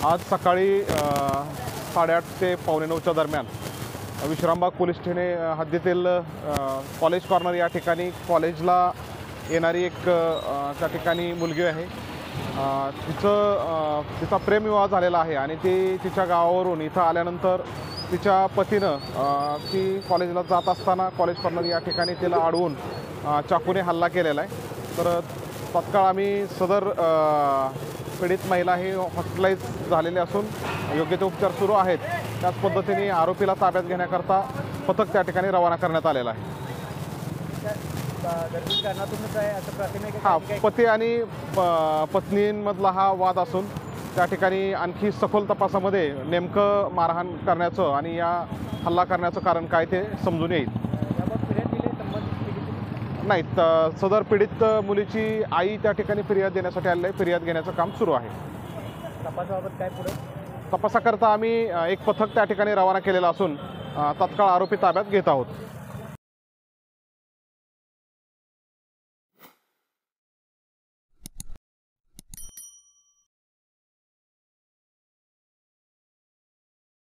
आज सकाळी 8:30 ते 8:45च्या दरम्यान विश्रामबाग पोलीस ठाणे हद्दीतील कॉलेज कॉर्नर या ठिकाणी कॉलेजला येणारी एक त्या ठिकाणी मुलगी आहे. तिचा प्रेमविवाह झालेला आहे आणि ती तिच्या गावावरून इथं आल्यानंतर तिच्या पतीनं ती कॉलेजला जात असताना कॉलेज कॉर्नर या ठिकाणी तिला अडवून चाकूने हल्ला केलेला आहे. तर तत्काळ आम्ही सदर पीडित महिला ही हॉस्पिटलाइज झालेली असून योग्य ते उपचार सुरू आहेत. त्याच पद्धतीने आरोपीला ताब्यात घेण्याकरता पथक त्या ठिकाणी रवाना करण्यात आलेला आहे. पती आणि पत्नींमधला हा वाद असून त्या ठिकाणी आणखी सखोल तपासामध्ये नेमकं मारहाण करण्याचं आणि या हल्ला करण्याचं कारण काय ते समजून येईल. नाही, सदर पीडित मुलीची आई त्या ठिकाणी फिर्याद देण्यासाठी आलेली आहे. फिर्याद घेण्याचं काम सुरू आहे. तपासाबाबत काय पुढे? तपासाकरता आम्ही एक पथक त्या ठिकाणी रवाना केलेलं असून तत्काळ आरोपी ताब्यात घेत आहोत.